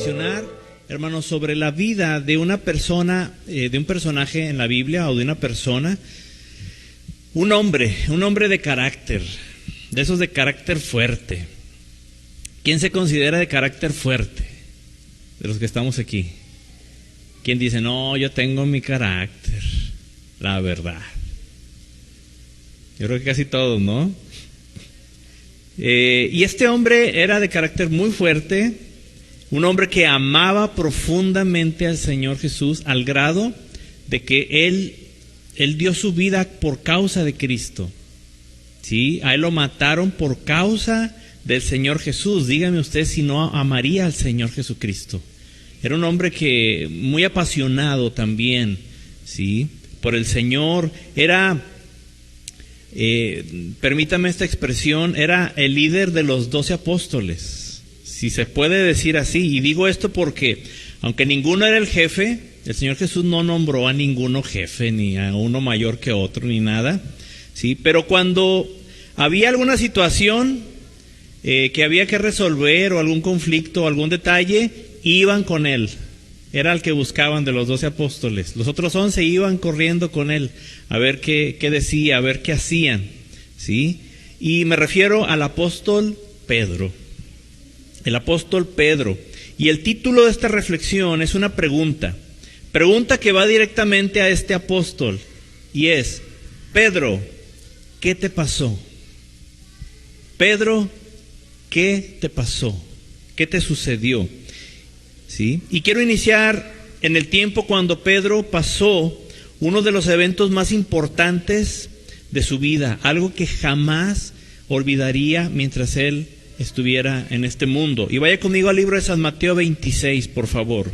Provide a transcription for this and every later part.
reflexionar, hermanos, sobre la vida de una persona, de un personaje en la Biblia o de una persona, un hombre de carácter, de esos de carácter fuerte. ¿Quién se considera de carácter fuerte? De los que estamos aquí. ¿Quién dice, no, yo tengo mi carácter, la verdad? Yo creo que casi todos, ¿no? Y este hombre era de carácter muy fuerte, un hombre que amaba profundamente al Señor Jesús, al grado de que él dio su vida por causa de Cristo. ¿Sí? A él lo mataron por causa del Señor Jesús. Dígame usted si no amaría al Señor Jesucristo. Era un hombre que muy apasionado también, ¿sí? Por el Señor. Era, permítame esta expresión, era el líder de los 12 apóstoles, si se puede decir así. Y digo esto porque, aunque ninguno era el jefe, el Señor Jesús no nombró a ninguno jefe, ni a uno mayor que otro, ni nada, ¿sí? Pero cuando había alguna situación que había que resolver, o algún conflicto, o algún detalle, iban con él. Era el que buscaban de los 12 apóstoles. Los otros 11 iban corriendo con él a ver qué decía, a ver qué hacían, ¿sí? Y me refiero al apóstol Pedro. El apóstol Pedro. Y el título de esta reflexión es una pregunta. Pregunta que va directamente a este apóstol. Y es, Pedro, ¿qué te pasó? Pedro, ¿qué te pasó? ¿Qué te sucedió? ¿Sí? Y quiero iniciar en el tiempo cuando Pedro pasó uno de los eventos más importantes de su vida, algo que jamás olvidaría mientras él estuviera en este mundo. Y vaya conmigo al libro de San Mateo 26, por favor.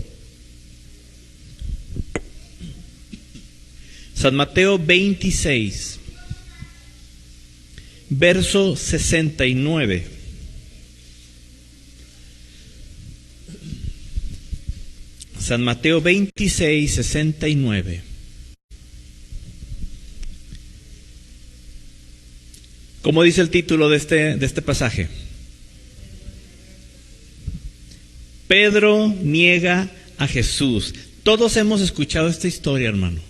San Mateo 26, verso 69. San Mateo 26, 69. ¿Cómo dice el título de este pasaje? Pedro niega a Jesús. Todos hemos escuchado esta historia, hermano.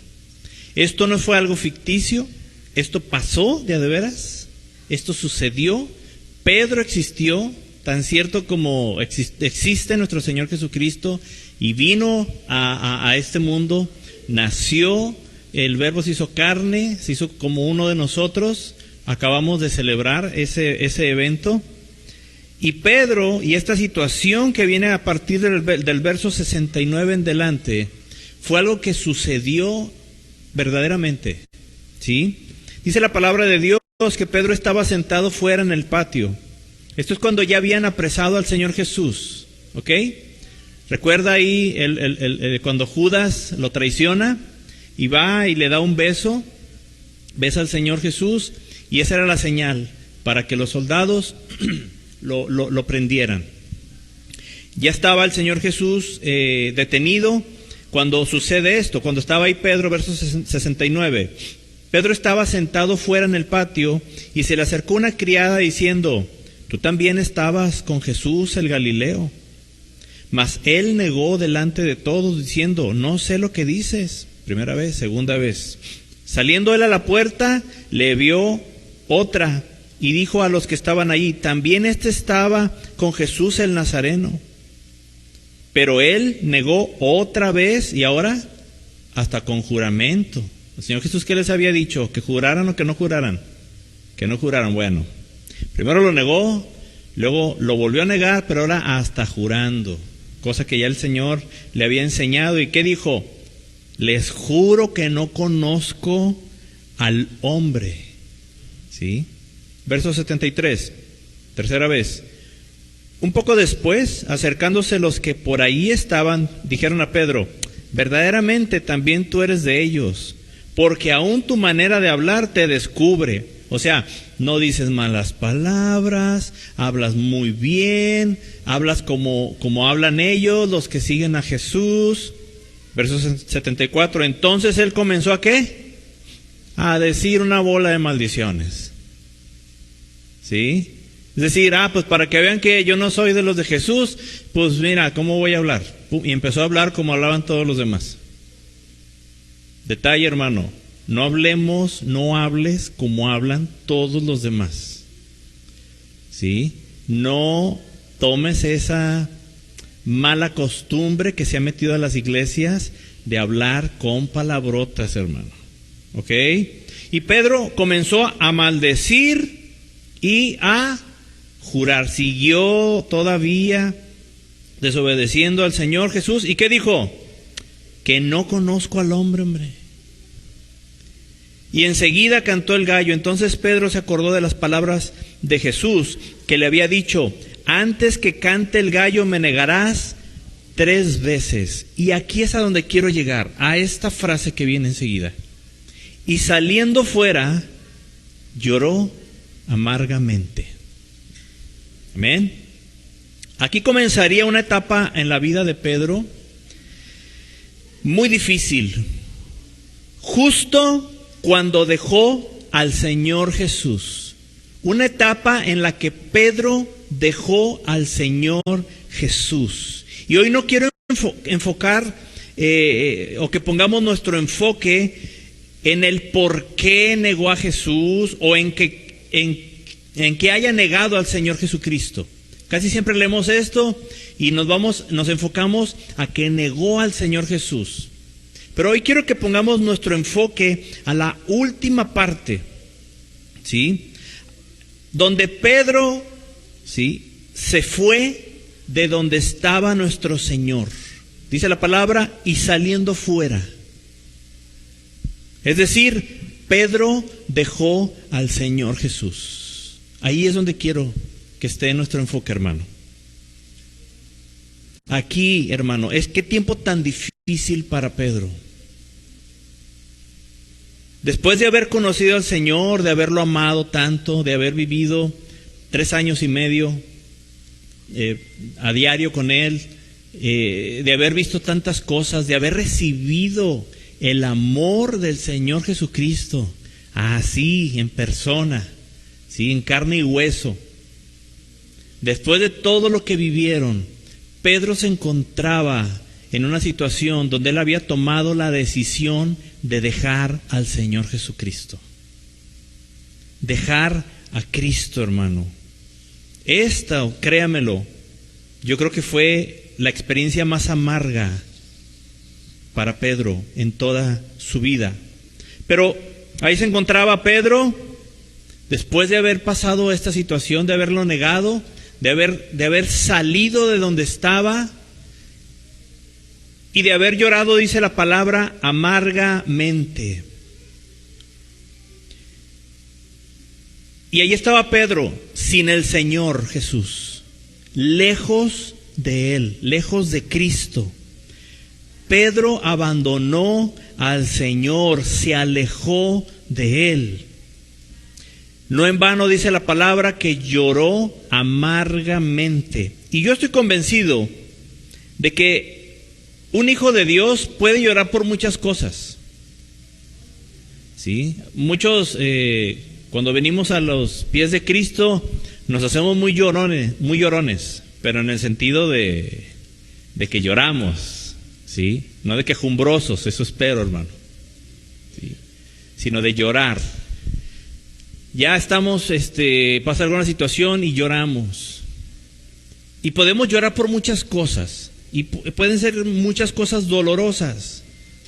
Esto no fue algo ficticio, esto pasó de veras, esto sucedió. Pedro existió, tan cierto como existe nuestro Señor Jesucristo, y vino a este mundo, nació, el Verbo se hizo carne, se hizo como uno de nosotros. Acabamos de celebrar ese evento. Y Pedro, y esta situación que viene a partir del verso 69 en delante, fue algo que sucedió verdaderamente, ¿sí? Dice la palabra de Dios que Pedro estaba sentado fuera en el patio. Esto es cuando ya habían apresado al Señor Jesús, ¿ok? Recuerda ahí cuando Judas lo traiciona y va y le da un beso, besa al Señor Jesús, y esa era la señal para que los soldados lo prendieran. Ya estaba el Señor Jesús detenido cuando sucede esto, cuando estaba ahí Pedro, verso 69. Pedro estaba sentado fuera en el patio y se le acercó una criada diciendo, ¿tú también estabas con Jesús el Galileo? Mas él negó delante de todos diciendo, no sé lo que dices. Primera vez, segunda vez. Saliendo él a la puerta, le vio otra y dijo a los que estaban allí, también estaba con Jesús el Nazareno. Pero él negó otra vez y ahora hasta con juramento. El Señor Jesús, ¿qué les había dicho? ¿Que juraran o que no juraran? Que no juraran. Bueno, primero lo negó, luego lo volvió a negar, pero ahora hasta jurando. Cosa que ya el Señor le había enseñado. ¿Y qué dijo? Les juro que no conozco al hombre. ¿Sí? Verso 73, tercera vez. Un poco después, acercándose los que por ahí estaban, dijeron a Pedro, verdaderamente también tú eres de ellos, porque aún tu manera de hablar te descubre. O sea, no dices malas palabras, hablas muy bien, hablas como hablan ellos, los que siguen a Jesús. Verso 74, entonces él comenzó ¿a qué? A decir una bola de maldiciones. ¿Sí? Es decir, pues para que vean que yo no soy de los de Jesús, pues mira, ¿cómo voy a hablar? Y empezó a hablar como hablaban todos los demás. Detalle, hermano, no hables como hablan todos los demás. ¿Sí? No tomes esa mala costumbre que se ha metido a las iglesias de hablar con palabrotas, hermano. ¿Ok? Y Pedro comenzó a maldecir y a jurar. Siguió todavía desobedeciendo al Señor Jesús. ¿Y qué dijo? Que no conozco al hombre, hombre. Y enseguida cantó el gallo. Entonces Pedro se acordó de las palabras de Jesús, que le había dicho: antes que cante el gallo me negarás 3 veces. Y aquí es a donde quiero llegar, a esta frase que viene enseguida. Y saliendo fuera, lloró amargamente. Amén. Aquí comenzaría una etapa en la vida de Pedro muy difícil. Justo cuando dejó al Señor Jesús. Una etapa en la que Pedro dejó al Señor Jesús. Y hoy no quiero enfocar o que pongamos nuestro enfoque en el por qué negó a Jesús o en que haya negado al Señor Jesucristo. Casi siempre leemos esto y nos enfocamos a que negó al Señor Jesús. Pero hoy quiero que pongamos nuestro enfoque a la última parte, ¿sí? Donde Pedro, ¿sí?, se fue de donde estaba nuestro Señor. Dice la palabra, y saliendo fuera. Es decir, Pedro dejó al Señor Jesús. Ahí es donde quiero que esté nuestro enfoque, hermano. Aquí, hermano, qué tiempo tan difícil para Pedro. Después de haber conocido al Señor, de haberlo amado tanto, de haber vivido 3 años y medio a diario con Él, de haber visto tantas cosas, de haber recibido el amor del Señor Jesucristo, así, en persona, ¿sí?, en carne y hueso. Después de todo lo que vivieron, Pedro se encontraba en una situación donde él había tomado la decisión de dejar al Señor Jesucristo. Dejar a Cristo, hermano. Esta, créamelo, yo creo que fue la experiencia más amarga para Pedro en toda su vida. Pero ahí se encontraba Pedro, después de haber pasado esta situación, de haberlo negado, de haber salido de donde estaba y de haber llorado, dice la palabra, amargamente. Y ahí estaba Pedro, sin el Señor Jesús, lejos de Él, lejos de Cristo. Pedro abandonó al Señor, se alejó de Él. No en vano dice la palabra que lloró amargamente. Y yo estoy convencido de que un hijo de Dios puede llorar por muchas cosas. ¿Sí? Muchos, cuando venimos a los pies de Cristo, nos hacemos muy llorones, pero en el sentido de que lloramos, ¿sí? No de quejumbrosos, eso espero, hermano, ¿sí?, sino de llorar. Ya estamos, pasa alguna situación y lloramos. Y podemos llorar por muchas cosas. Y pueden ser muchas cosas dolorosas,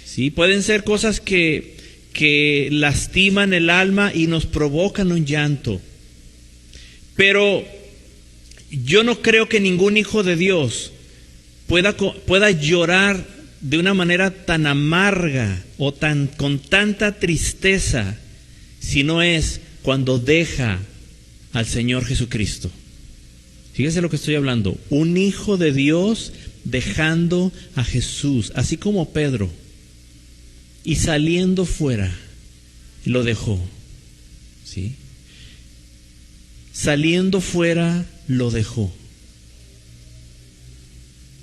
¿sí? Pueden ser cosas que lastiman el alma y nos provocan un llanto. Pero yo no creo que ningún hijo de Dios pueda llorar de una manera tan amarga o con tanta tristeza, si no es cuando deja al Señor Jesucristo. Fíjese lo que estoy hablando. Un hijo de Dios dejando a Jesús, así como Pedro, y saliendo fuera, lo dejó, ¿sí? Saliendo fuera, lo dejó.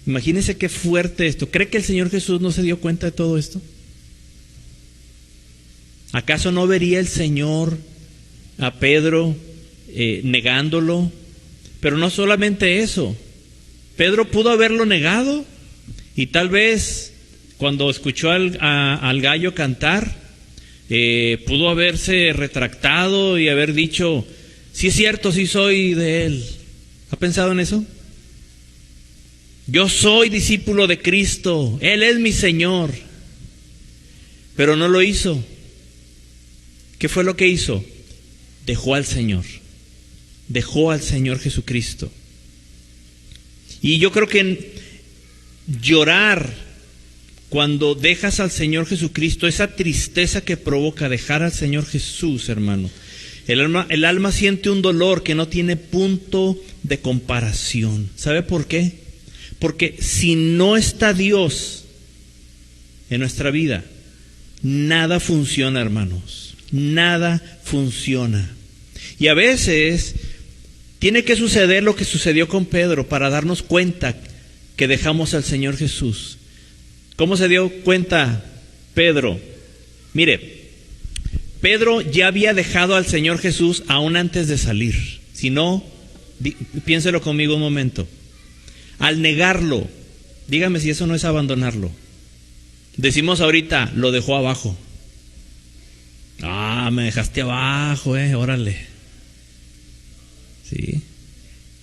Imagínense qué fuerte esto. ¿Cree que el Señor Jesús no se dio cuenta de todo esto? ¿Acaso no vería el Señor a Pedro negándolo Pero no solamente eso. Pedro pudo haberlo negado y tal vez cuando escuchó al gallo cantar, pudo haberse retractado y haber dicho, sí es cierto, sí soy de él. ¿Ha pensado en eso? Yo soy discípulo de Cristo, Él es mi Señor. Pero no lo hizo. ¿Qué fue lo que hizo? Dejó al Señor. Dejó al Señor Jesucristo. Y yo creo que llorar cuando dejas al Señor Jesucristo, esa tristeza que provoca dejar al Señor Jesús, hermano, el alma siente un dolor que no tiene punto de comparación. ¿Sabe por qué? Porque si no está Dios en nuestra vida, nada funciona, hermanos. Nada funciona. Y a veces tiene que suceder lo que sucedió con Pedro para darnos cuenta que dejamos al Señor Jesús. ¿Cómo se dio cuenta Pedro? Mire, Pedro ya había dejado al Señor Jesús aún antes de salir. Si no, piénselo conmigo un momento. Al negarlo, dígame si eso no es abandonarlo. Decimos ahorita, lo dejó abajo. Ah, me dejaste abajo, órale. Sí.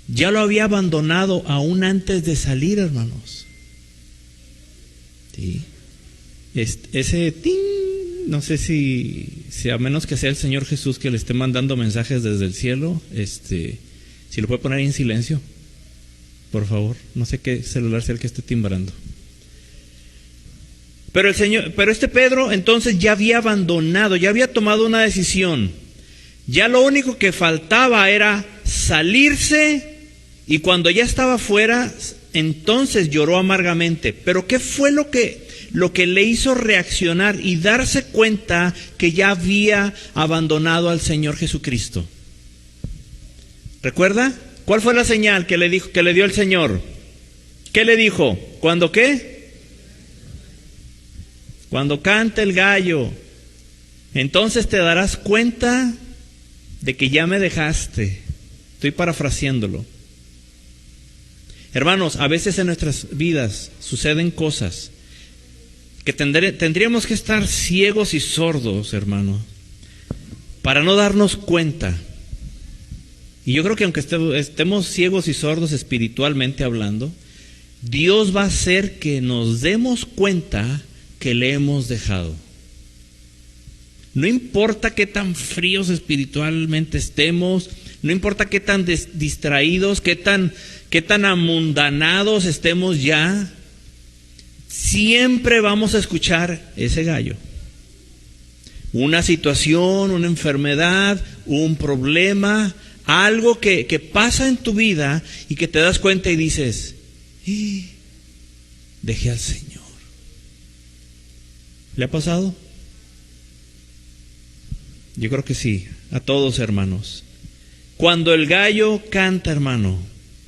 Ya lo había abandonado aún antes de salir, hermanos. Sí. Ese no sé si a menos que sea el Señor Jesús que le esté mandando mensajes desde el cielo, si lo puede poner ahí en silencio, por favor. No sé qué celular sea el que esté timbrando. Pero este Pedro entonces ya había abandonado, ya había tomado una decisión. Ya lo único que faltaba era salirse, y cuando ya estaba fuera, entonces lloró amargamente. Pero ¿qué fue lo que le hizo reaccionar y darse cuenta que ya había abandonado al Señor Jesucristo? ¿Recuerda? ¿Cuál fue la señal que le dio el Señor? ¿Qué le dijo? ¿Cuándo qué? Cuando cante el gallo, entonces te darás cuenta de que ya me dejaste. Estoy parafraseándolo. Hermanos, a veces en nuestras vidas suceden cosas que tendríamos que estar ciegos y sordos, hermano, para no darnos cuenta. Y yo creo que aunque estemos ciegos y sordos espiritualmente hablando, Dios va a hacer que nos demos cuenta que le hemos dejado. No importa qué tan fríos espiritualmente estemos, no importa qué tan distraídos, qué tan amundanados estemos ya, siempre vamos a escuchar ese gallo. Una situación, una enfermedad, un problema, algo que pasa en tu vida y que te das cuenta y dices, dejé al Señor. ¿Le ha pasado? Yo creo que sí, a todos, hermanos. Cuando el gallo canta, hermano,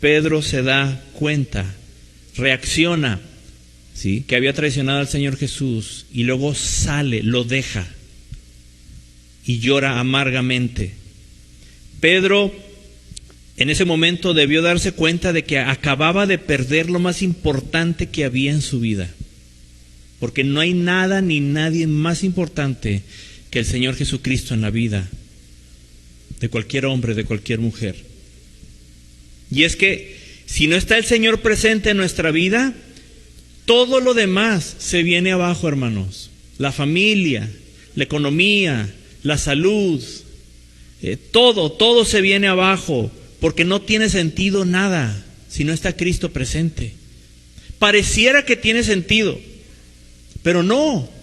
Pedro se da cuenta, reacciona, ¿sí?, que había traicionado al Señor Jesús, y luego sale, lo deja y llora amargamente. Pedro en ese momento debió darse cuenta de que acababa de perder lo más importante que había en su vida, porque no hay nada ni nadie más importante que el Señor Jesucristo en la vida de cualquier hombre, de cualquier mujer. Y es que si no está el Señor presente en nuestra vida, todo lo demás se viene abajo, hermanos. La familia, la economía, la salud, todo se viene abajo, porque no tiene sentido nada si no está Cristo presente. Pareciera que tiene sentido, pero no.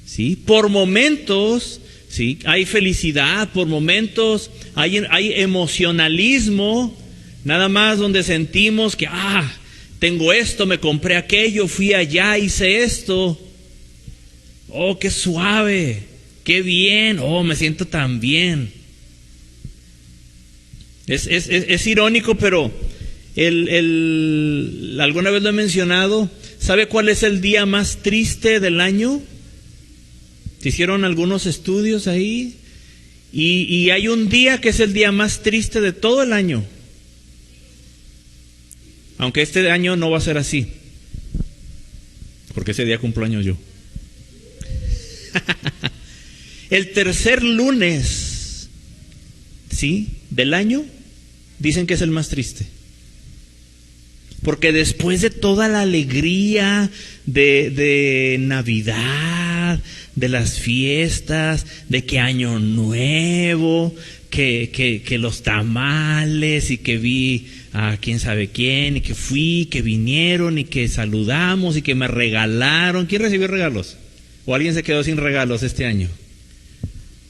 ¿Sí? Por momentos, ¿sí?, hay felicidad, por momentos hay emocionalismo, nada más donde sentimos que, tengo esto, me compré aquello, fui allá, hice esto. Oh, qué suave, qué bien, oh, me siento tan bien. Es irónico, pero alguna vez lo he mencionado. ¿Sabe cuál es el día más triste del año? Se hicieron algunos estudios ahí, y hay un día que es el día más triste de todo el año. Aunque este año no va a ser así, porque ese día cumplo años yo. El tercer lunes, ¿sí?, del año, dicen que es el más triste. Porque después de toda la alegría de Navidad, de las fiestas, de que Año Nuevo, que los tamales, y que vi a quién sabe quién, y que fui, que vinieron, y que saludamos, y que me regalaron. ¿Quién recibió regalos? ¿O alguien se quedó sin regalos este año?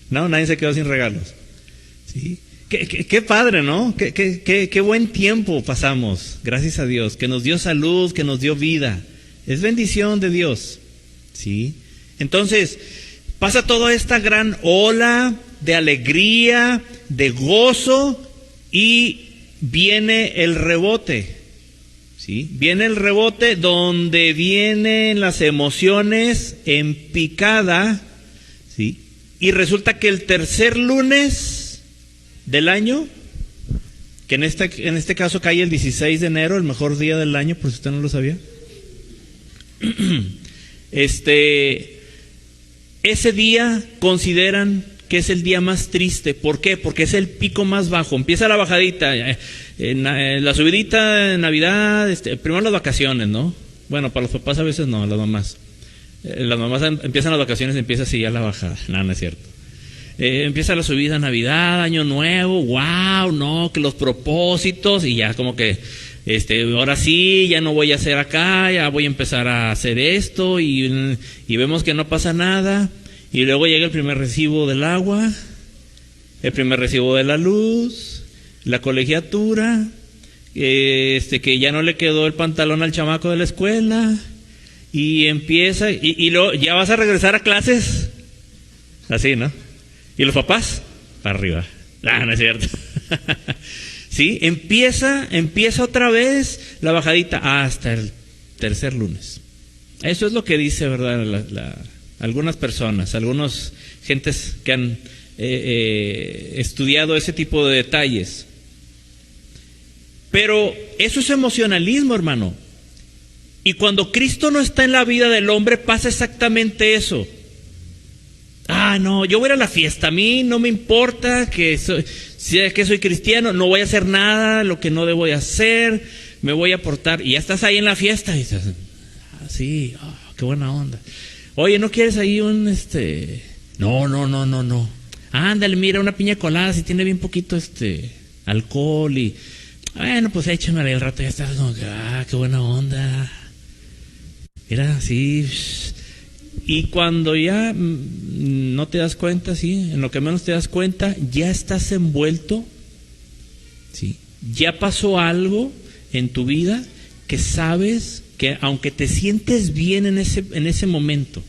No, nadie se quedó sin regalos. ¿Sí? Qué padre, ¿no? Qué buen tiempo pasamos, gracias a Dios, que nos dio salud, que nos dio vida. Es bendición de Dios, ¿sí? Entonces, pasa toda esta gran ola de alegría, de gozo, y viene el rebote, ¿sí? Viene el rebote donde vienen las emociones en picada, ¿sí? Y resulta que el tercer lunes del año, que en este caso cae el 16 de enero, el mejor día del año, por si usted no lo sabía. Ese día consideran que es el día más triste. ¿Por qué? Porque es el pico más bajo. Empieza la bajadita, la subidita en Navidad, primero las vacaciones, ¿no? Bueno, para los papás a veces no, las mamás. Las mamás empiezan las vacaciones, empieza así ya la bajada. No es cierto. Empieza la subida, Navidad, Año Nuevo, wow, no, que los propósitos, y ya como que, ahora sí, ya no voy a hacer acá, ya voy a empezar a hacer esto, y vemos que no pasa nada, y luego llega el primer recibo del agua, el primer recibo de la luz, la colegiatura, que ya no le quedó el pantalón al chamaco de la escuela, y empieza, y luego, ¿ya vas a regresar a clases? Así, ¿no? ¿Y los papás? Para arriba. No es cierto. Sí, empieza otra vez la bajadita hasta el tercer lunes. Eso es lo que dice, ¿verdad? Algunas personas, algunas gentes que han estudiado ese tipo de detalles. Pero eso es emocionalismo, hermano. Y cuando Cristo no está en la vida del hombre, pasa exactamente eso. No, yo voy a ir a la fiesta, a mí no me importa que soy cristiano, no voy a hacer nada, lo que no debo de hacer, me voy a portar, y ya estás ahí en la fiesta, y dices, sí, qué buena onda. Oye, ¿no quieres ahí un No. Ándale, mira, una piña colada, si tiene bien poquito alcohol, y bueno, pues échamele, al rato ya estás como que, qué buena onda. Mira, sí. Y cuando ya no te das cuenta, sí, en lo que menos te das cuenta, ya estás envuelto, sí, ya pasó algo en tu vida que sabes que aunque te sientes bien en ese momento,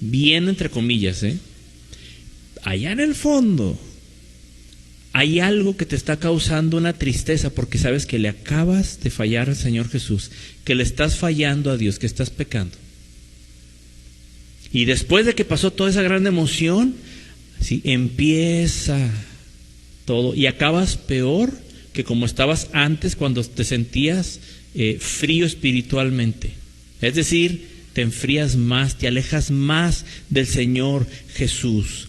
bien entre comillas, allá en el fondo hay algo que te está causando una tristeza porque sabes que le acabas de fallar al Señor Jesús, que le estás fallando a Dios, que estás pecando. Y después de que pasó toda esa gran emoción, ¿sí?, empieza todo y acabas peor que como estabas antes cuando te sentías frío espiritualmente. Es decir, te enfrías más, te alejas más del Señor Jesús.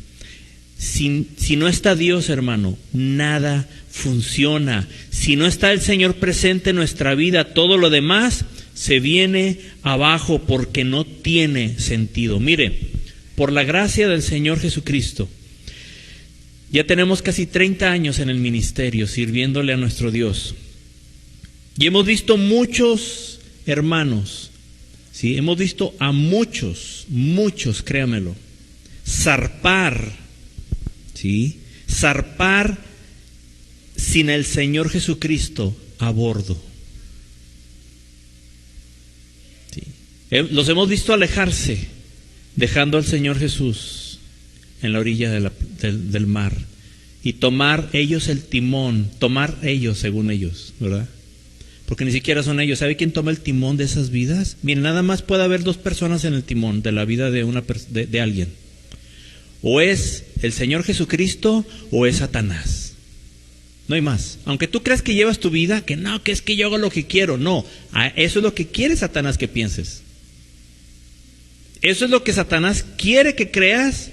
Si no está Dios, hermano, nada funciona. Si no está el Señor presente en nuestra vida, todo lo demás se viene abajo porque no tiene sentido. Mire, por la gracia del Señor Jesucristo, ya tenemos casi 30 años en el ministerio sirviéndole a nuestro Dios. Y hemos visto muchos hermanos, ¿sí? Hemos visto a muchos, créamelo, zarpar, ¿sí? Zarpar sin el Señor Jesucristo a bordo. Los hemos visto alejarse, dejando al Señor Jesús en la orilla del mar, y tomar ellos el timón, según ellos, ¿verdad? Porque ni siquiera son ellos. ¿Sabe quién toma el timón de esas vidas? Miren, nada más puede haber dos personas en el timón de la vida de alguien. O es el Señor Jesucristo o es Satanás. No hay más. Aunque tú creas que llevas tu vida, que no, que es que yo hago lo que quiero. No, eso es lo que quiere Satanás que pienses. Eso es lo que Satanás quiere que creas,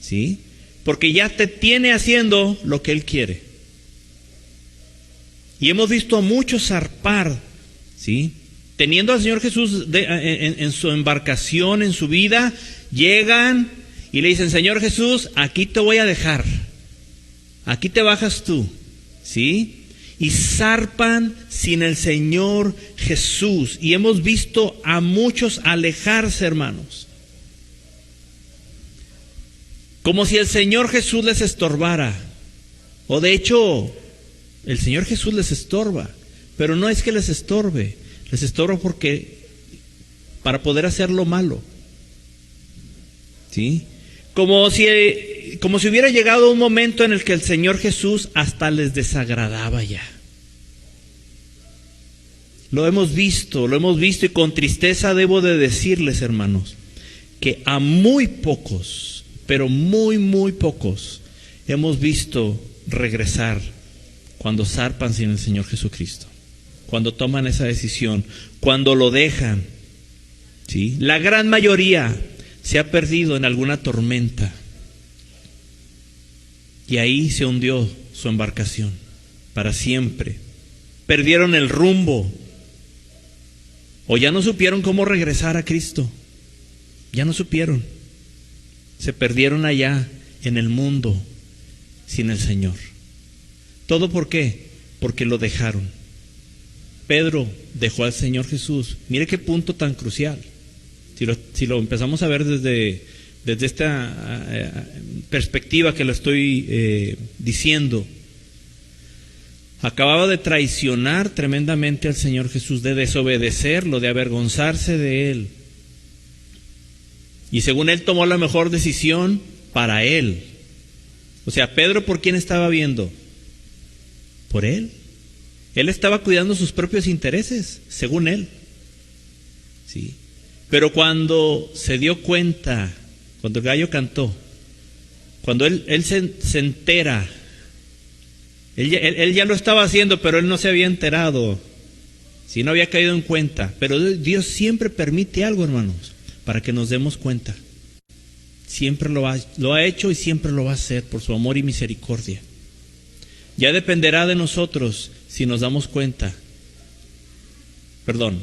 ¿sí? Porque ya te tiene haciendo lo que él quiere. Y hemos visto a muchos zarpar, ¿sí? Teniendo al Señor Jesús en su embarcación, en su vida, llegan y le dicen, Señor Jesús, aquí te voy a dejar. Aquí te bajas tú, ¿sí? Y zarpan sin el Señor Jesús. Y hemos visto a muchos alejarse, hermanos. Como si el Señor Jesús les estorbara. O de hecho, el Señor Jesús les estorba. Pero no es que les estorbe. Les estorba porque para poder hacer lo malo. ¿Sí? Como si hubiera llegado un momento en el que el Señor Jesús hasta les desagradaba ya. Lo hemos visto y con tristeza debo de decirles, hermanos, que a muy pocos, pero muy, muy pocos, hemos visto regresar cuando zarpan sin el Señor Jesucristo, cuando toman esa decisión, cuando lo dejan, ¿sí? La gran mayoría se ha perdido en alguna tormenta y ahí se hundió su embarcación para siempre. Perdieron el rumbo o ya no supieron cómo regresar a Cristo. Ya no supieron. Se perdieron allá en el mundo sin el Señor. ¿Todo por qué? Porque lo dejaron. Pedro dejó al Señor Jesús. Mire qué punto tan crucial. Si lo empezamos a ver desde esta perspectiva que lo estoy diciendo, acababa de traicionar tremendamente al Señor Jesús, de desobedecerlo, de avergonzarse de Él. Y según él tomó la mejor decisión para él. O sea, Pedro, ¿por quién estaba viendo? Por él. Él estaba cuidando sus propios intereses, según él. ¿Sí? Pero cuando se dio cuenta, cuando el gallo cantó, cuando él se entera, él ya lo estaba haciendo, pero él no se había enterado, ¿sí? No había caído en cuenta. Pero Dios siempre permite algo, hermanos, para que nos demos cuenta. Siempre lo ha hecho y siempre lo va a hacer por su amor y misericordia. Ya dependerá de nosotros si nos damos cuenta.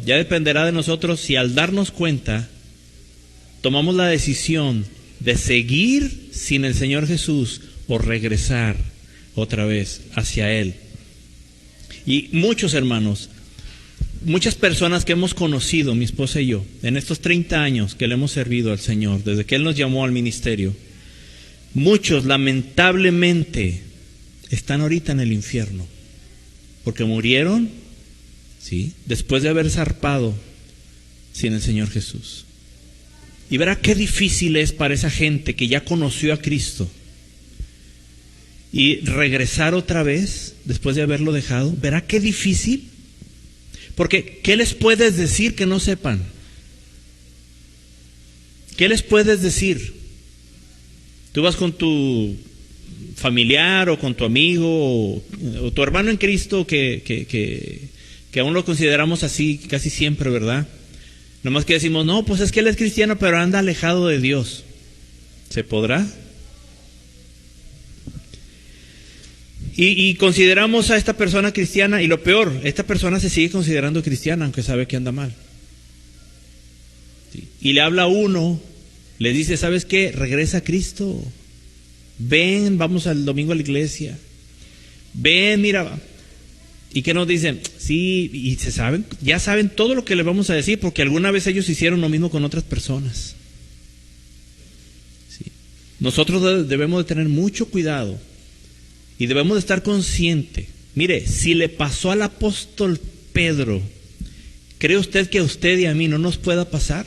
Ya dependerá de nosotros si al darnos cuenta tomamos la decisión de seguir sin el Señor Jesús o regresar otra vez hacia Él. Y muchos hermanos, muchas personas que hemos conocido, mi esposa y yo, en estos 30 años que le hemos servido al Señor, desde que Él nos llamó al ministerio, muchos lamentablemente están ahorita en el infierno, porque murieron, ¿sí?, después de haber zarpado sin el Señor Jesús. Y verá qué difícil es para esa gente que ya conoció a Cristo y regresar otra vez después de haberlo dejado. Verá qué difícil. Porque, ¿qué les puedes decir que no sepan? ¿Qué les puedes decir? Tú vas con tu familiar o con tu amigo o tu hermano en Cristo que aún lo consideramos así casi siempre, ¿verdad? Nomás que decimos, no, pues es que él es cristiano, pero anda alejado de Dios. ¿Se podrá? Y consideramos a esta persona cristiana, y lo peor, esta persona se sigue considerando cristiana, aunque sabe que anda mal. ¿Sí? Y le habla a uno, le dice, ¿sabes qué? Regresa a Cristo. Ven, vamos al domingo a la iglesia. Ven, mira. ¿Y qué nos dicen? Sí, y ya saben todo lo que le vamos a decir, porque alguna vez ellos hicieron lo mismo con otras personas. ¿Sí? Nosotros debemos de tener mucho cuidado. Y debemos de estar conscientes. Mire, si le pasó al apóstol Pedro, ¿cree usted que a usted y a mí no nos pueda pasar?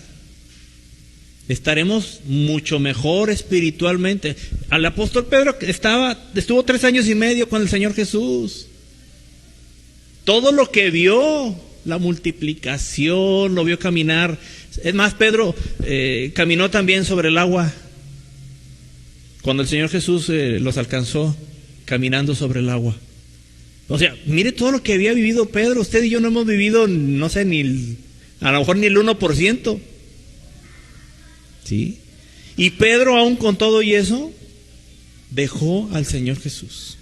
Estaremos mucho mejor espiritualmente. Al apóstol Pedro estuvo 3 años y medio con el Señor Jesús. Todo lo que vio, la multiplicación, lo vio caminar. Es más, Pedro caminó también sobre el agua. Cuando el Señor Jesús los alcanzó caminando sobre el agua. O sea, mire todo lo que había vivido Pedro. Usted y yo no hemos vivido, no sé, a lo mejor ni el 1%. ¿Sí? Y Pedro, aún con todo y eso, dejó al Señor Jesús.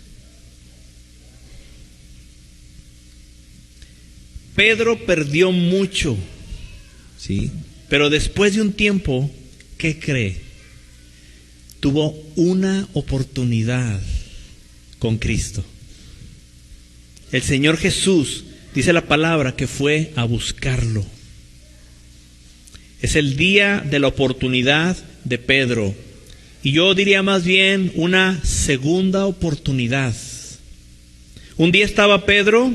Pedro perdió mucho, ¿sí? Pero después de un tiempo, ¿qué cree? Tuvo una oportunidad con Cristo. El Señor Jesús, dice la palabra, que fue a buscarlo. Es el día de la oportunidad de Pedro. Y yo diría más bien una segunda oportunidad. Un día estaba Pedro,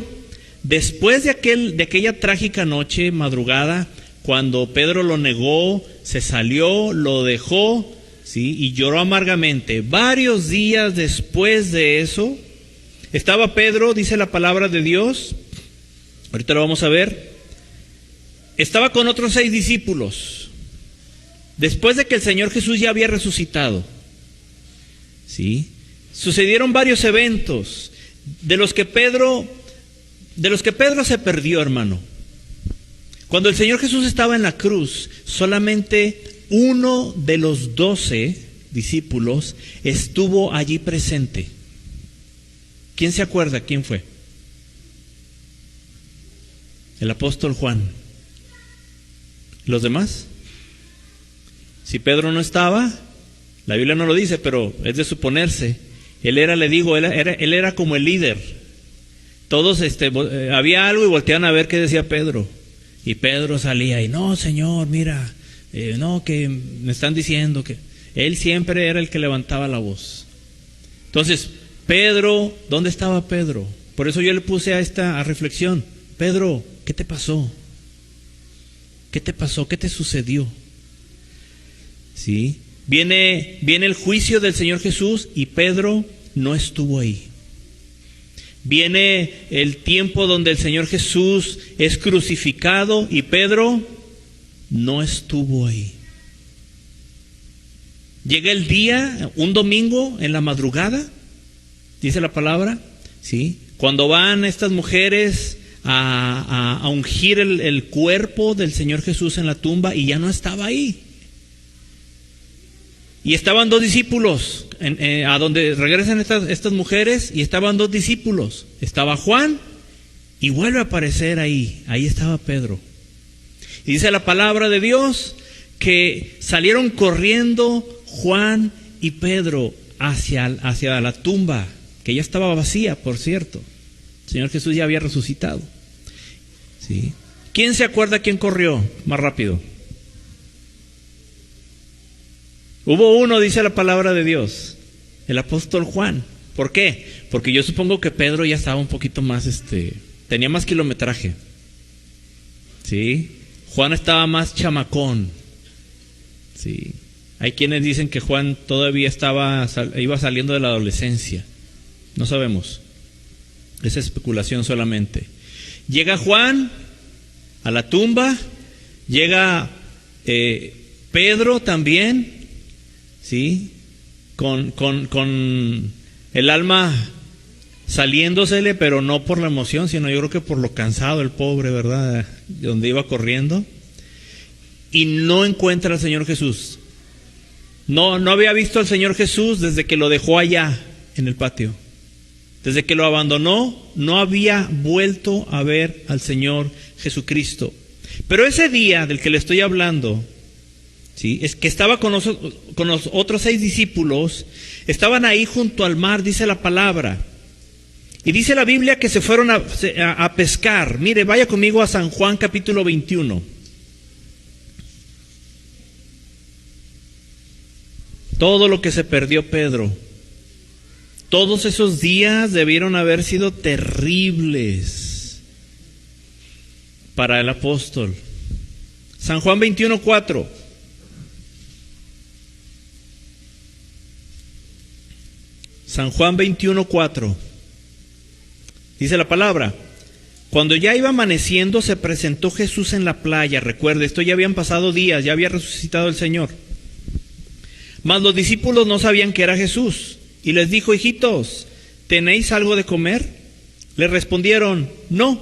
después de aquella trágica noche, madrugada, cuando Pedro lo negó, se salió, lo dejó, ¿sí? Y lloró amargamente. Varios días después de eso, estaba Pedro, dice la palabra de Dios, ahorita lo vamos a ver, estaba con otros 6 discípulos, después de que el Señor Jesús ya había resucitado, ¿sí? Sucedieron varios eventos, de los que Pedro se perdió, hermano. Cuando el Señor Jesús estaba en la cruz, solamente uno de los 12 discípulos estuvo allí presente. ¿Quién se acuerda? ¿Quién fue? El apóstol Juan. ¿Los demás? Si Pedro no estaba, la Biblia no lo dice, pero es de suponerse. Él era como el líder. Todos había algo y volteaban a ver qué decía Pedro. Y Pedro salía y, no, Señor, mira, no, que me están diciendo que... Él siempre era el que levantaba la voz. Entonces, Pedro, ¿dónde estaba Pedro? Por eso yo le puse a reflexión. Pedro, ¿qué te pasó? ¿Qué te pasó? ¿Qué te sucedió? ¿Sí? Viene el juicio del Señor Jesús y Pedro no estuvo ahí. Viene el tiempo donde el Señor Jesús es crucificado y Pedro no estuvo ahí. Llega el día, un domingo en la madrugada, dice la palabra, ¿sí? Cuando van estas mujeres a ungir el cuerpo del Señor Jesús en la tumba y ya no estaba ahí. Y estaban 2 discípulos, a donde regresan estas mujeres, y estaban 2 discípulos. Estaba Juan y vuelve a aparecer ahí estaba Pedro. Y dice la palabra de Dios que salieron corriendo Juan y Pedro hacia la tumba, que ya estaba vacía, por cierto. El Señor Jesús ya había resucitado. ¿Sí? ¿Quién se acuerda quién corrió más rápido? Hubo uno, dice la palabra de Dios, el apóstol Juan. ¿Por qué? Porque yo supongo que Pedro ya estaba un poquito más, tenía más kilometraje. ¿Sí? Juan estaba más chamacón. ¿Sí? Hay quienes dicen que Juan todavía iba saliendo de la adolescencia. No sabemos. Es especulación solamente. Llega Juan a la tumba, llega Pedro también, ¿sí? Con el alma saliéndosele, pero no por la emoción, sino yo creo que por lo cansado el pobre, ¿verdad? De donde iba corriendo. Y no encuentra al Señor Jesús. No había visto al Señor Jesús desde que lo dejó allá en el patio. Desde que lo abandonó, no había vuelto a ver al Señor Jesucristo. Pero ese día del que le estoy hablando, ¿sí? Es que estaba con los otros 6 discípulos, estaban ahí junto al mar, dice la palabra. Y dice la Biblia que se fueron a pescar. Mire, vaya conmigo a San Juan capítulo 21. Todo lo que se perdió Pedro. Todos esos días debieron haber sido terribles para el apóstol. San Juan 21:4. San Juan 21:4. Dice la palabra: cuando ya iba amaneciendo, se presentó Jesús en la playa. Recuerde, esto ya habían pasado días, ya había resucitado el Señor. Mas los discípulos no sabían que era Jesús. Y les dijo: hijitos, ¿tenéis algo de comer? Le respondieron, no.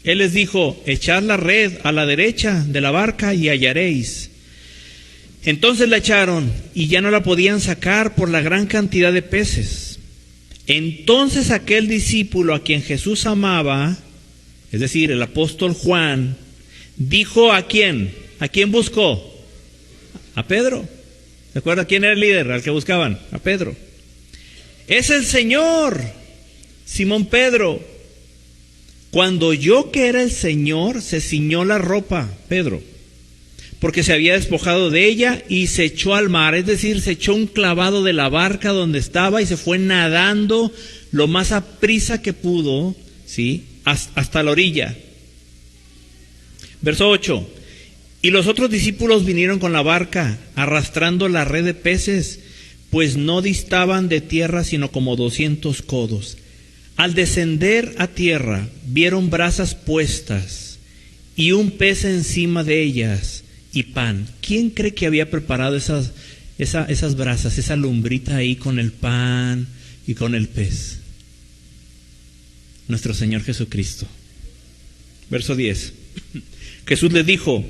Él les dijo, echad la red a la derecha de la barca y hallaréis. Entonces la echaron y ya no la podían sacar por la gran cantidad de peces. Entonces aquel discípulo a quien Jesús amaba, es decir, el apóstol Juan, dijo ¿a quién? ¿A quién buscó? A Pedro. ¿Se acuerda quién era el líder al que buscaban? A Pedro. Es el Señor, Simón Pedro. Cuando oyó que era el Señor, se ciñó la ropa, Pedro, porque se había despojado de ella y se echó al mar, es decir, se echó un clavado de la barca donde estaba y se fue nadando lo más aprisa que pudo, ¿sí?, hasta la orilla. Verso 8. Y los otros discípulos vinieron con la barca, arrastrando la red de peces, pues no distaban de tierra sino como 200 codos. Al descender a tierra, vieron brasas puestas y un pez encima de ellas y pan. ¿Quién cree que había preparado esas brasas, esa lumbrita ahí con el pan y con el pez? Nuestro Señor Jesucristo. Verso 10. Jesús les dijo,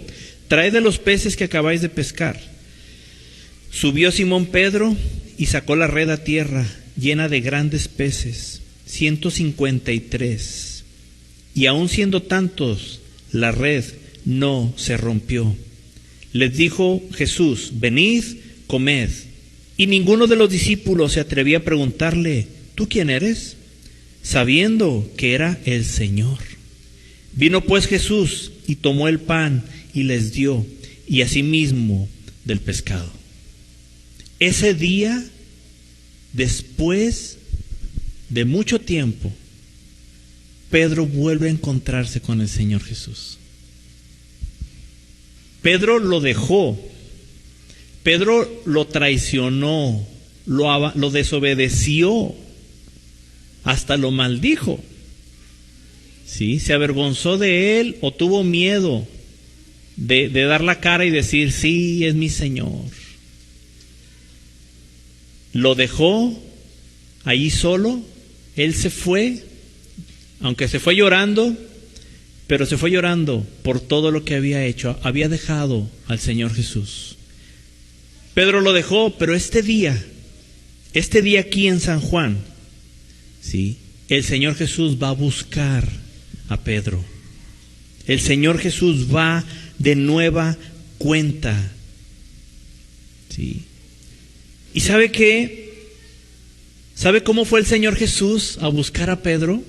traed de los peces que acabáis de pescar. Subió Simón Pedro y sacó la red a tierra, llena de grandes peces, 153. Y aun siendo tantos, la red no se rompió. Les dijo Jesús, venid, comed. Y ninguno de los discípulos se atrevía a preguntarle, ¿tú quién eres?, sabiendo que era el Señor. Vino pues Jesús y tomó el pan y les dio, y asimismo del pescado. Ese día, después de mucho tiempo, Pedro vuelve a encontrarse con el Señor Jesús. Pedro lo dejó, Pedro lo traicionó, lo desobedeció, hasta lo maldijo. ¿Sí? Se avergonzó de él o tuvo miedo de dar la cara y decir, sí, es mi Señor. Lo dejó allí solo, él se fue, aunque se fue llorando, pero se fue llorando por todo lo que había hecho. Había dejado al Señor Jesús. Pedro lo dejó, pero este día aquí en San Juan, ¿sí?, el Señor Jesús va a buscar a Pedro. El Señor Jesús va de nueva cuenta. ¿Sí? ¿Y sabe qué? ¿Sabe cómo fue el Señor Jesús a buscar a Pedro?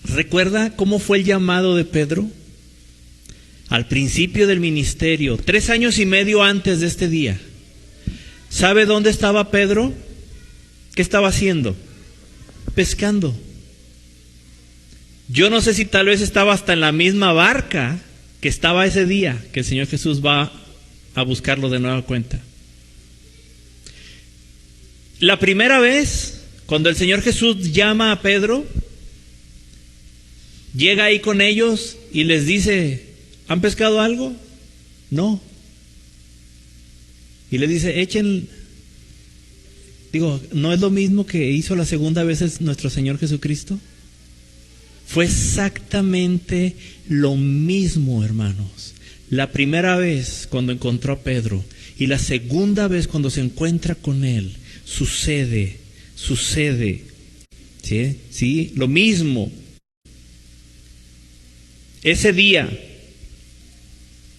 ¿Recuerda cómo fue el llamado de Pedro? Al principio del ministerio, 3 años y medio antes de este día. ¿Sabe dónde estaba Pedro? ¿Qué estaba haciendo? Pescando. Yo no sé si tal vez estaba hasta en la misma barca que estaba ese día que el Señor Jesús va a buscarlo de nueva cuenta. La primera vez, cuando el Señor Jesús llama a Pedro, llega ahí con ellos y les dice, ¿han pescado algo? No. Y les dice, ¿no es lo mismo que hizo la segunda vez nuestro Señor Jesucristo? Fue exactamente lo mismo, hermanos. La primera vez cuando encontró a Pedro y la segunda vez cuando se encuentra con él, sucede. ¿Sí? Lo mismo. Ese día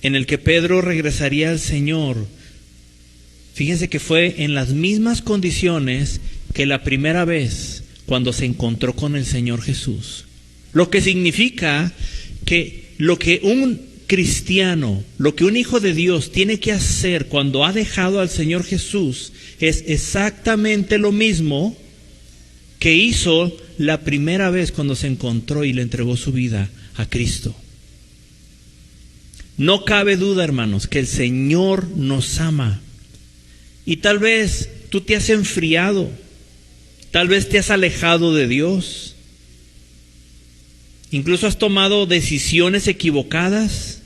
en el que Pedro regresaría al Señor, fíjense que fue en las mismas condiciones que la primera vez cuando se encontró con el Señor Jesús. Lo que significa que lo que un cristiano, lo que un hijo de Dios tiene que hacer cuando ha dejado al Señor Jesús es exactamente lo mismo que hizo la primera vez cuando se encontró y le entregó su vida a Cristo. No cabe duda, hermanos, que el Señor nos ama. Y tal vez tú te has enfriado, tal vez te has alejado de Dios. Incluso has tomado decisiones equivocadas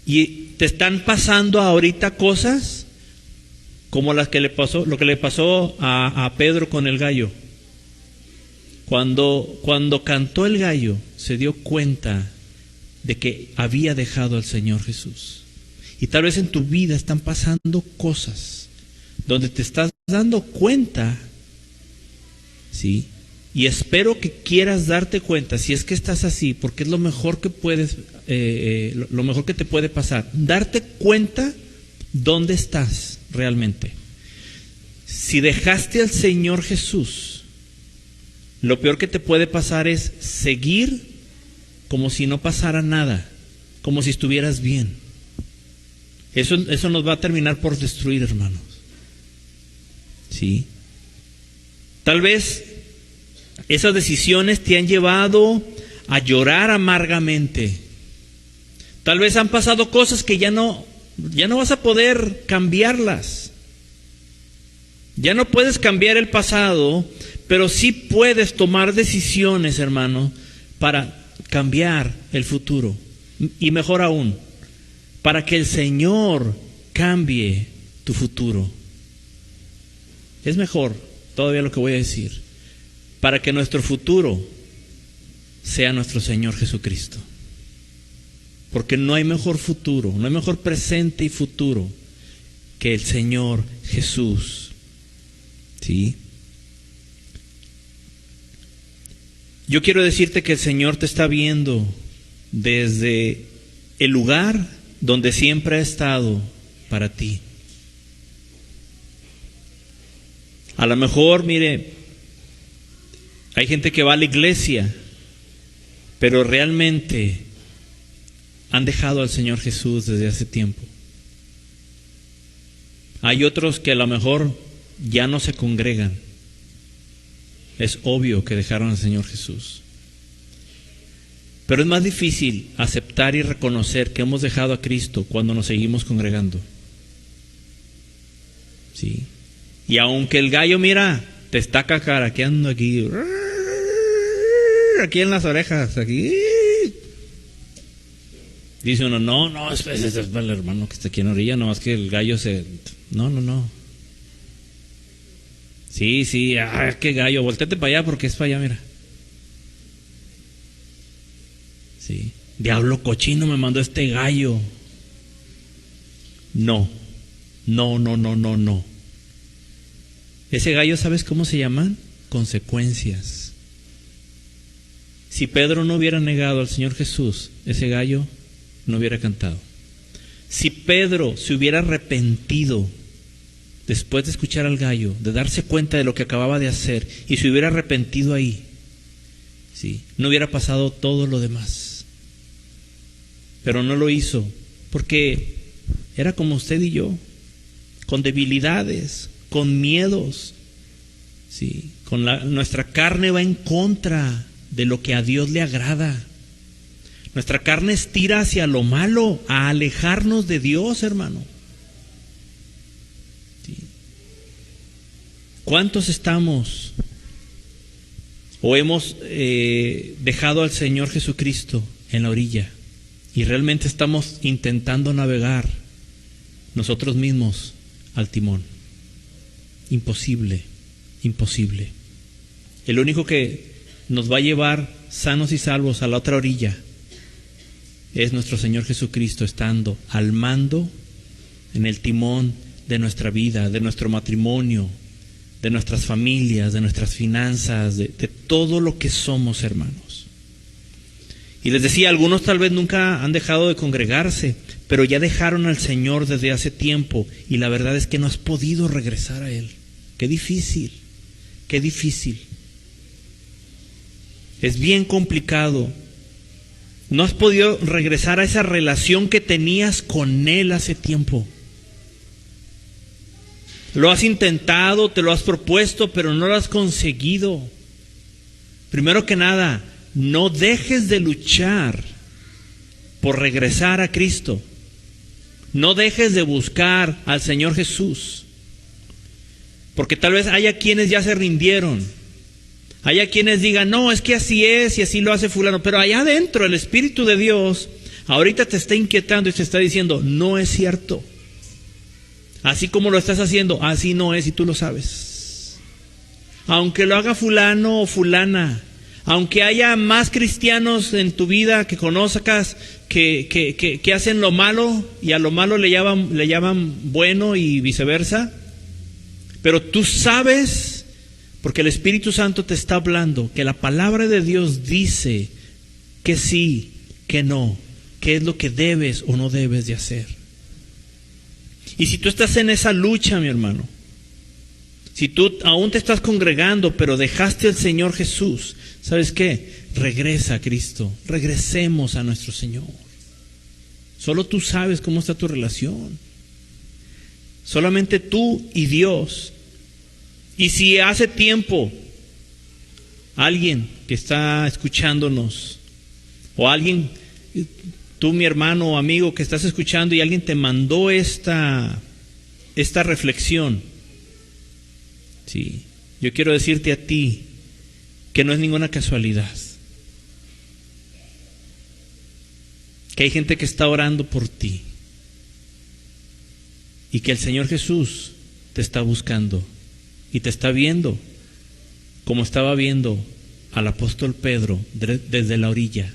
y te están pasando ahorita cosas como lo que le pasó a Pedro con el gallo. Cuando cantó el gallo, se dio cuenta de que había dejado al Señor Jesús. Y tal vez en tu vida están pasando cosas donde te estás dando cuenta, ¿sí? Y espero que quieras darte cuenta, si es que estás así, porque es lo mejor que puedes, lo mejor que te puede pasar, darte cuenta dónde estás realmente. Si dejaste al Señor Jesús, lo peor que te puede pasar es seguir como si no pasara nada, como si estuvieras bien. Eso nos va a terminar por destruir, hermanos. ¿Sí? Tal vez esas decisiones te han llevado a llorar amargamente. Tal vez han pasado cosas que ya no vas a poder cambiarlas. Ya no puedes cambiar el pasado, pero sí puedes tomar decisiones, hermano, para cambiar el futuro. Y mejor aún, para que el Señor cambie tu futuro. Es mejor todavía lo que voy a decir, para que nuestro futuro sea nuestro Señor Jesucristo. Porque no hay mejor futuro, no hay mejor presente y futuro que el Señor Jesús. ¿Sí? Yo quiero decirte que el Señor te está viendo desde el lugar donde siempre ha estado para ti. A lo mejor, mire, hay gente que va a la iglesia, pero realmente han dejado al Señor Jesús desde hace tiempo. Hay otros que a lo mejor ya no se congregan. Es obvio que dejaron al Señor Jesús. Pero es más difícil aceptar y reconocer que hemos dejado a Cristo cuando nos seguimos congregando. ¿Sí? Y aunque el gallo, mira, te está cacaraqueando aquí en las orejas, aquí. Dice uno, no, es el hermano que está aquí en orilla, no, es que el gallo se... No. Sí, qué gallo, volteate para allá porque es para allá, mira. Sí, diablo cochino me mandó este gallo. No. Ese gallo, ¿sabes cómo se llaman? Consecuencias. Si Pedro no hubiera negado al Señor Jesús, ese gallo no hubiera cantado. Si Pedro se hubiera arrepentido después de escuchar al gallo, de darse cuenta de lo que acababa de hacer, y se hubiera arrepentido ahí, ¿sí?, no hubiera pasado todo lo demás. Pero no lo hizo, porque era como usted y yo, con debilidades, con miedos, ¿sí? Nuestra carne va en contra de lo que a Dios le agrada. Nuestra carne estira hacia lo malo, a alejarnos de Dios, hermano. ¿Sí? ¿Cuántos estamos o hemos dejado al Señor Jesucristo en la orilla y realmente estamos intentando navegar nosotros mismos al timón? Imposible. El único que nos va a llevar sanos y salvos a la otra orilla es nuestro Señor Jesucristo, estando al mando, en el timón de nuestra vida, de nuestro matrimonio, de nuestras familias, de nuestras finanzas, de todo lo que somos, hermanos. Y les decía, algunos tal vez nunca han dejado de congregarse, pero ya dejaron al Señor desde hace tiempo, y la verdad es que no has podido regresar a Él. Qué difícil. Es bien complicado. No has podido regresar a esa relación que tenías con Él hace tiempo. Lo has intentado, te lo has propuesto, pero no lo has conseguido. Primero que nada, no dejes de luchar por regresar a Cristo. No dejes de buscar al Señor Jesús. Porque tal vez haya quienes ya se rindieron. Haya quienes digan, no, es que así es y así lo hace fulano. Pero allá adentro el Espíritu de Dios ahorita te está inquietando y te está diciendo, no es cierto. Así como lo estás haciendo, así no es y tú lo sabes. aunque lo haga fulano o fulana, aunque haya más cristianos en tu vida que conozcas que hacen lo malo y a lo malo le llaman bueno y viceversa, pero tú sabes, porque el Espíritu Santo te está hablando, que la palabra de Dios dice que sí, que no, qué es lo que debes o no debes de hacer. Y si tú estás en esa lucha, mi hermano, si tú aún te estás congregando, pero dejaste al Señor Jesús, ¿sabes qué? Regresa a Cristo, regresemos a nuestro Señor. Solo tú sabes cómo está tu relación. Solamente tú y Dios. Y si hace tiempo alguien que está escuchándonos, o alguien, tú mi hermano o amigo que estás escuchando, y alguien te mandó esta reflexión, sí, yo quiero decirte a ti que no es ninguna casualidad, que hay gente que está orando por ti y que el Señor Jesús te está buscando y te está viendo como estaba viendo al apóstol Pedro desde la orilla,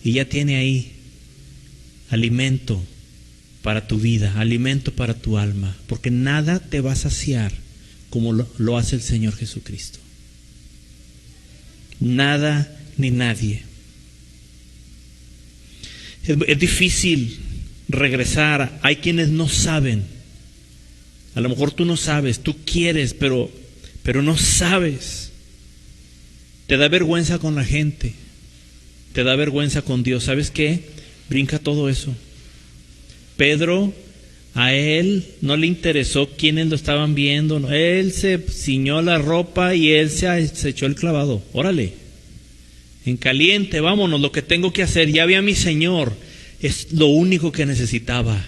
y ya tiene ahí alimento para tu vida, alimento para tu alma, porque nada te va a saciar como lo hace el Señor Jesucristo. Nada ni nadie. Es difícil regresar. Hay quienes no saben. A lo mejor tú no sabes, tú quieres, pero no sabes. Te da vergüenza con la gente, te da vergüenza con Dios. ¿Sabes qué? Brinca todo eso. Pedro, a él no le interesó quiénes lo estaban viendo, no. Él se ciñó la ropa y él se echó el clavado. Órale, en caliente, vámonos, lo que tengo que hacer. Ya vi a mi Señor, es lo único que necesitaba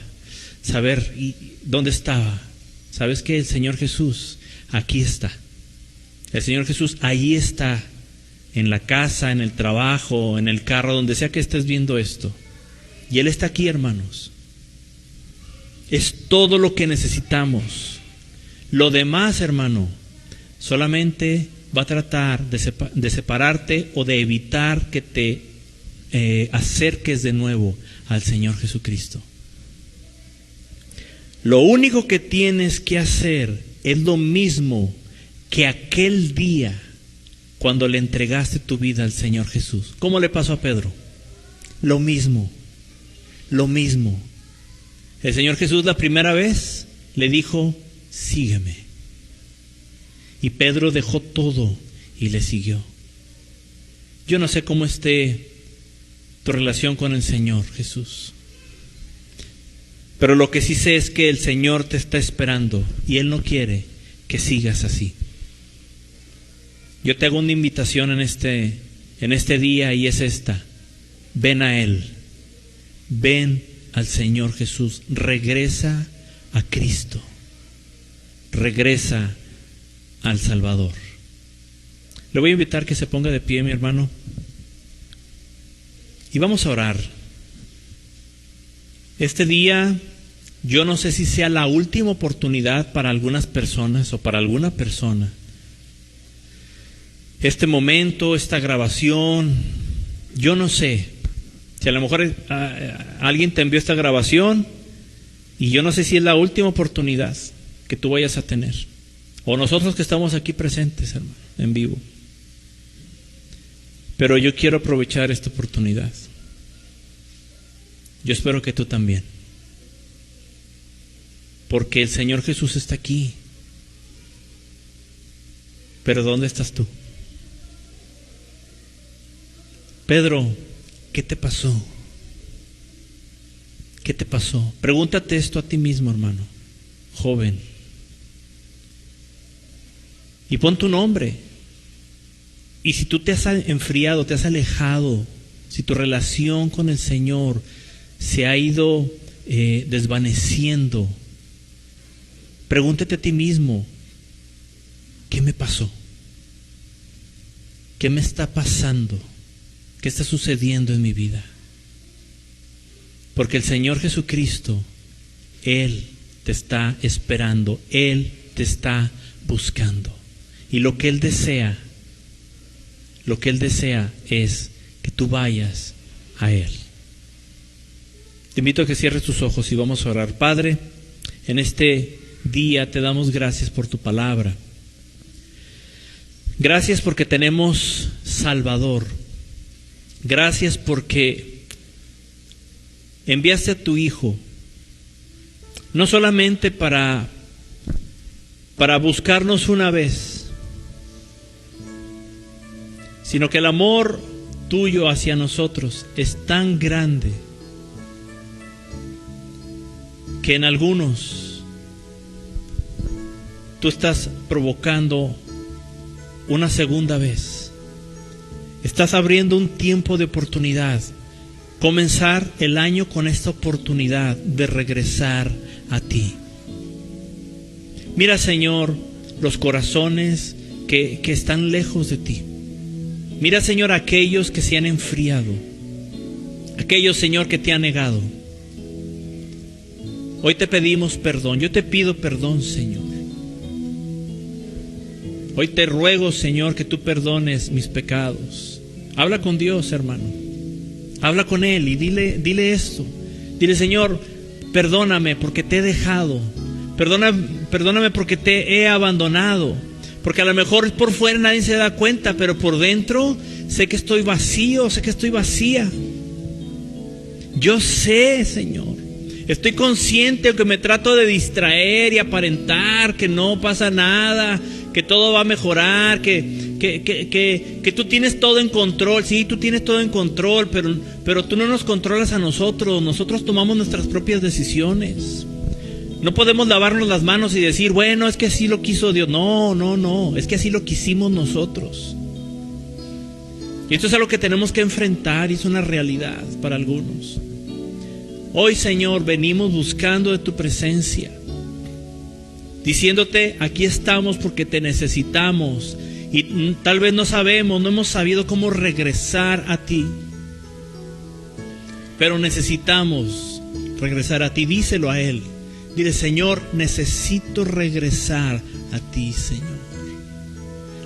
saber. ¿Y dónde estaba? ¿Sabes qué? El Señor Jesús aquí está. El Señor Jesús ahí está, en la casa, en el trabajo, en el carro, donde sea que estés viendo esto. Y Él está aquí, hermanos. Es todo lo que necesitamos. Lo demás, hermano, solamente va a tratar de separarte o de evitar que te acerques de nuevo al Señor Jesucristo. Lo único que tienes que hacer es lo mismo que aquel día cuando le entregaste tu vida al Señor Jesús. ¿Cómo le pasó a Pedro? Lo mismo. El Señor Jesús la primera vez le dijo, sígueme. Y Pedro dejó todo y le siguió. Yo no sé cómo esté tu relación con el Señor Jesús, pero lo que sí sé es que el Señor te está esperando y Él no quiere que sigas así. Yo te hago una invitación en este día, y es esta: ven a Él, ven al Señor Jesús, regresa a Cristo, regresa al Salvador. Le voy a invitar que se ponga de pie, mi hermano, y vamos a orar. Este día, yo no sé si sea la última oportunidad para algunas personas o para alguna persona. Este momento, esta grabación, yo no sé. Si a lo mejor alguien te envió esta grabación y yo no sé si es la última oportunidad que tú vayas a tener. O nosotros que estamos aquí presentes, hermano, en vivo. Pero yo quiero aprovechar esta oportunidad. Yo espero que tú también. Porque el Señor Jesús está aquí. Pero ¿dónde estás tú? Pedro, ¿qué te pasó? ¿Qué te pasó? Pregúntate esto a ti mismo, hermano, joven. Y pon tu nombre. Y si tú te has enfriado, te has alejado, si tu relación con el Señor se ha ido desvaneciendo, pregúntate a ti mismo, ¿qué me pasó? ¿Qué me está pasando? ¿Qué está sucediendo en mi vida? Porque el Señor Jesucristo, Él te está esperando, Él te está buscando. Y lo que Él desea es que tú vayas a Él. Te invito a que cierres tus ojos y vamos a orar. Padre, en este día te damos gracias por tu palabra. Gracias porque tenemos Salvador. Gracias porque enviaste a tu Hijo, no solamente para buscarnos una vez, sino que el amor tuyo hacia nosotros es tan grande que en algunos tú estás provocando una segunda vez. Estás abriendo un tiempo de oportunidad. Comenzar el año con esta oportunidad de regresar a ti. Mira, Señor, los corazones que están lejos de ti. Mira, Señor, aquellos que se han enfriado. Aquellos, Señor, que te han negado. Hoy te pedimos perdón. Yo te pido perdón, Señor. Hoy te ruego, Señor, que tú perdones mis pecados. Habla con Dios, hermano. Habla con Él y dile esto. Dile, Señor, perdóname porque te he dejado. Perdóname porque te he abandonado. Porque a lo mejor por fuera nadie se da cuenta, pero por dentro sé que estoy vacío, sé que estoy vacía. Yo sé, Señor. Estoy consciente que me trato de distraer y aparentar que no pasa nada, que todo va a mejorar, que tú tienes todo en control. Sí, tú tienes todo en control, pero tú no nos controlas a nosotros. Nosotros tomamos nuestras propias decisiones. No podemos lavarnos las manos y decir, bueno, es que así lo quiso Dios. No, es que así lo quisimos nosotros. Y esto es algo que tenemos que enfrentar y es una realidad para algunos. Hoy, Señor, venimos buscando de tu presencia, diciéndote, aquí estamos porque te necesitamos. Y tal vez no hemos sabido cómo regresar a ti, pero necesitamos regresar a ti. Díselo a Él. Dile, Señor, necesito regresar a ti, Señor.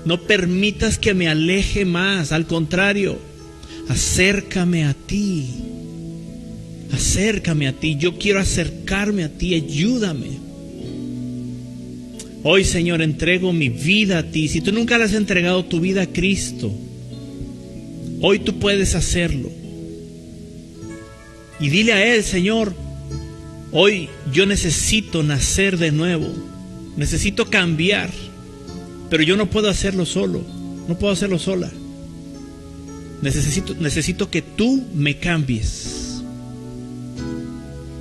No permitas que me aleje más. Al contrario, acércame a ti. Acércame a ti. Yo quiero acercarme a ti. Ayúdame. Hoy, Señor, entrego mi vida a ti. Si tú nunca le has entregado tu vida a Cristo, hoy tú puedes hacerlo. Y dile a Él, Señor, hoy yo necesito nacer de nuevo. Necesito cambiar. Pero yo no puedo hacerlo solo. No puedo hacerlo sola. Necesito que tú me cambies.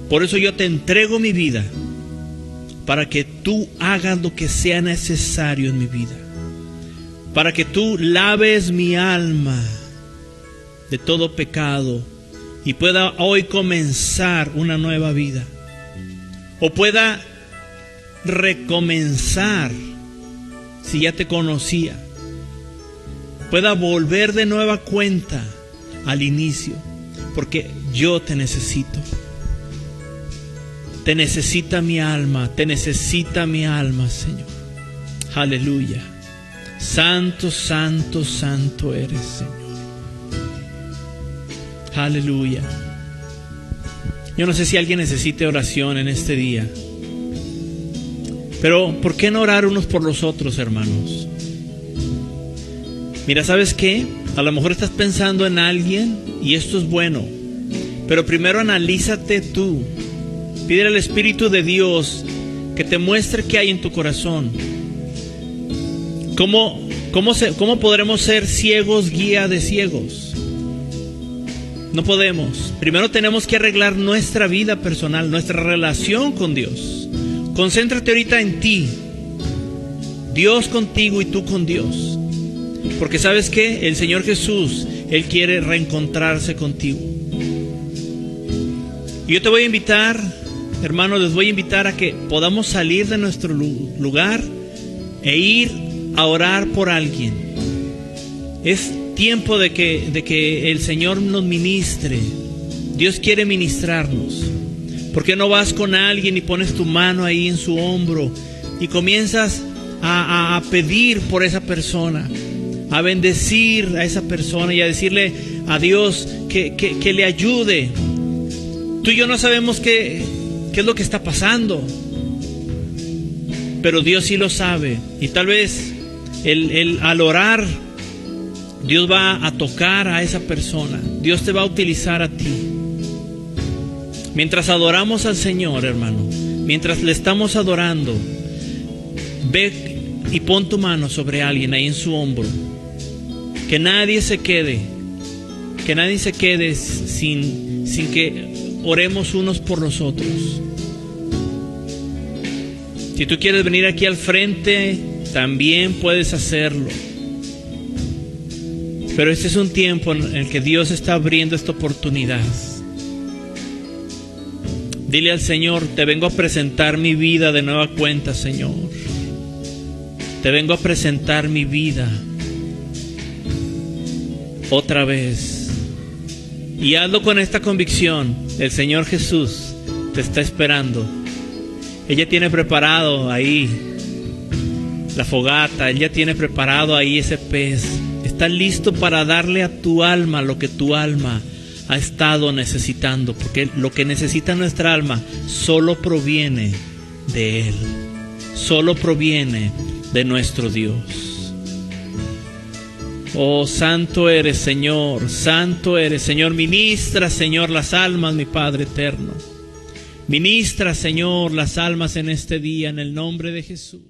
Por eso yo te entrego mi vida, para que tú hagas lo que sea necesario en mi vida, para que tú laves mi alma de todo pecado y pueda hoy comenzar una nueva vida, o pueda recomenzar si ya te conocía, pueda volver de nueva cuenta al inicio, porque yo te necesito. Te necesita mi alma, Señor. Aleluya. Santo, santo, santo eres, Señor. Aleluya. Yo no sé si alguien necesite oración en este día, pero ¿por qué no orar unos por los otros, hermanos? Mira, ¿sabes qué? A lo mejor estás pensando en alguien y esto es bueno, pero primero analízate tú. Pídele al Espíritu de Dios que te muestre qué hay en tu corazón. ¿Cómo podremos ser ciegos guía de ciegos? No podemos. Primero tenemos que arreglar nuestra vida personal, nuestra relación con Dios. Concéntrate ahorita en ti, Dios contigo y tú con Dios. Porque ¿sabes qué? El Señor Jesús, Él quiere reencontrarse contigo. Y yo te voy a invitar, hermanos, les voy a invitar a que podamos salir de nuestro lugar e ir a orar por alguien. Es tiempo de que el Señor nos ministre. Dios quiere ministrarnos. ¿Por qué no vas con alguien y pones tu mano ahí en su hombro y comienzas a pedir por esa persona, a bendecir a esa persona y a decirle a Dios que le ayude. Tú y yo no sabemos qué es lo que está pasando, pero Dios sí lo sabe. Y tal vez al orar, Dios va a tocar a esa persona. Dios te va a utilizar a ti. Mientras adoramos al Señor, hermano, mientras le estamos adorando, ve y pon tu mano sobre alguien ahí en su hombro. Que nadie se quede sin que oremos unos por los otros. Si tú quieres venir aquí al frente, también puedes hacerlo. Pero este es un tiempo en el que Dios está abriendo esta oportunidad. Dile al Señor: te vengo a presentar mi vida de nueva cuenta, Señor. Te vengo a presentar mi vida otra vez. Y hazlo con esta convicción: el Señor Jesús te está esperando. Ella tiene preparado ahí la fogata, Él ya tiene preparado ahí ese pez. Está listo para darle a tu alma lo que tu alma ha estado necesitando, porque lo que necesita nuestra alma solo proviene de Él, solo proviene de nuestro Dios. Oh, santo eres, Señor, santo eres, Señor. Ministra, Señor, las almas, mi Padre eterno. Ministra, Señor, las almas en este día, en el nombre de Jesús.